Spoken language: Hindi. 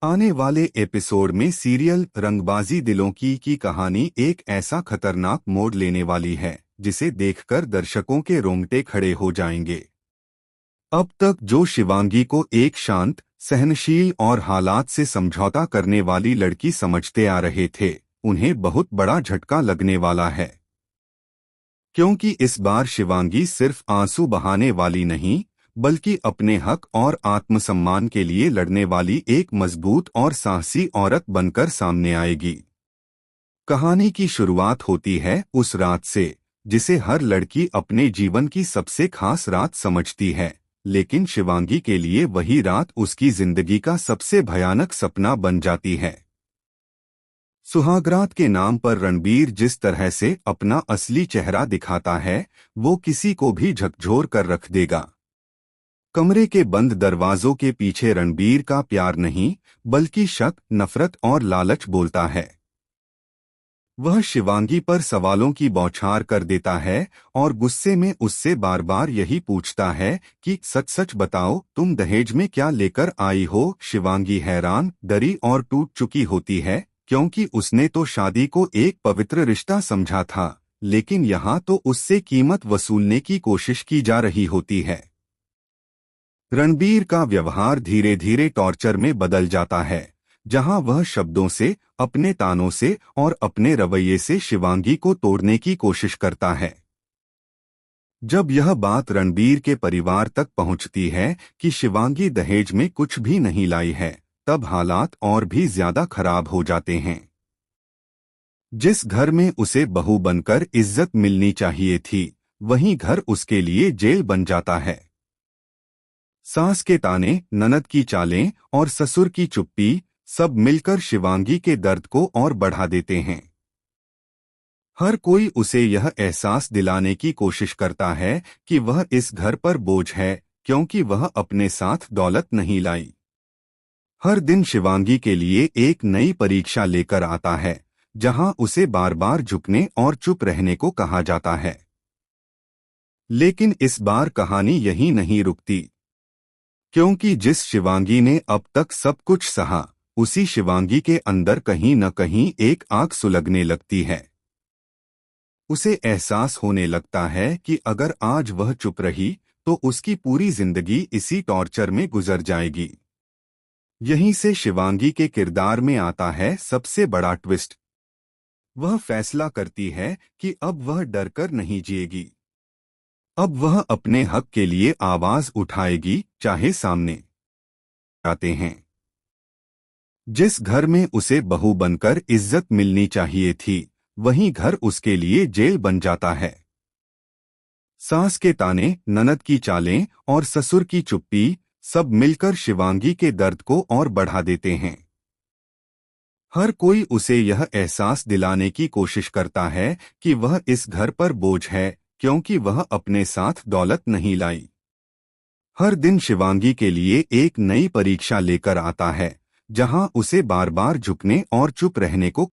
आने वाले एपिसोड में सीरियल रंगबाजी दिलों की कहानी एक ऐसा खतरनाक मोड़ लेने वाली है जिसे देखकर दर्शकों के रोंगटे खड़े हो जाएंगे। अब तक जो शिवांगी को एक शांत, सहनशील और हालात से समझौता करने वाली लड़की समझते आ रहे थे, उन्हें बहुत बड़ा झटका लगने वाला है। क्योंकि इस बार शिवांगी सिर्फ आंसू बहाने वाली नहीं, बल्कि अपने हक और आत्मसम्मान के लिए लड़ने वाली एक मजबूत और साहसी औरत बनकर सामने आएगी। कहानी की शुरुआत होती है उस रात से जिसे हर लड़की अपने जीवन की सबसे खास रात समझती है, लेकिन शिवांगी के लिए वही रात उसकी जिंदगी का सबसे भयानक सपना बन जाती है। सुहागरात के नाम पर रणबीर जिस तरह से अपना असली चेहरा दिखाता है, वो किसी को भी झकझोर कर रख देगा। कमरे के बंद दरवाजों के पीछे रणबीर का प्यार नहीं, बल्कि शक, नफरत और लालच बोलता है। वह शिवांगी पर सवालों की बौछार कर देता है और गुस्से में उससे बार बार यही पूछता है कि सच सच बताओ, तुम दहेज में क्या लेकर आई हो। शिवांगी हैरान, डरी और टूट चुकी होती है, क्योंकि उसने तो शादी को एक पवित्र रिश्ता समझा था, लेकिन यहाँ तो उससे कीमत वसूलने की कोशिश की जा रही होती है। रणबीर का व्यवहार धीरे धीरे टॉर्चर में बदल जाता है, जहां वह शब्दों से, अपने तानों से और अपने रवैये से शिवांगी को तोड़ने की कोशिश करता है। जब यह बात रणबीर के परिवार तक पहुंचती है कि शिवांगी दहेज में कुछ भी नहीं लाई है, तब हालात और भी ज्यादा खराब हो जाते हैं। जिस घर में उसे बहू बनकर इज्जत मिलनी चाहिए थी, वहीं घर उसके लिए जेल बन जाता है। सास के ताने, ननद की चालें और ससुर की चुप्पी सब मिलकर शिवांगी के दर्द को और बढ़ा देते हैं। हर कोई उसे यह एहसास दिलाने की कोशिश करता है कि वह इस घर पर बोझ है, क्योंकि वह अपने साथ दौलत नहीं लाई। हर दिन शिवांगी के लिए एक नई परीक्षा लेकर आता है, जहां उसे बार बार झुकने और चुप रहने को कहा जाता है। लेकिन इस बार कहानी यहीं नहीं रुकती, क्योंकि जिस शिवांगी ने अब तक सब कुछ सहा, उसी शिवांगी के अंदर कहीं न कहीं एक आग सुलगने लगती है। उसे एहसास होने लगता है कि अगर आज वह चुप रही तो उसकी पूरी जिंदगी इसी टॉर्चर में गुजर जाएगी। यहीं से शिवांगी के किरदार में आता है सबसे बड़ा ट्विस्ट। वह फैसला करती है कि अब वह डरकर नहीं जिएगी। अब वह अपने हक के लिए आवाज उठाएगी, चाहे सामने आते हैं। जिस घर में उसे बहू बनकर इज्जत मिलनी चाहिए थी, वहीं घर उसके लिए जेल बन जाता है। सास के ताने, ननद की चालें और ससुर की चुप्पी सब मिलकर शिवांगी के दर्द को और बढ़ा देते हैं। हर कोई उसे यह एहसास दिलाने की कोशिश करता है कि वह इस घर पर बोझ है, क्योंकि वह अपने साथ दौलत नहीं लाई। हर दिन शिवांगी के लिए एक नई परीक्षा लेकर आता है, जहां उसे बार बार झुकने और चुप रहने को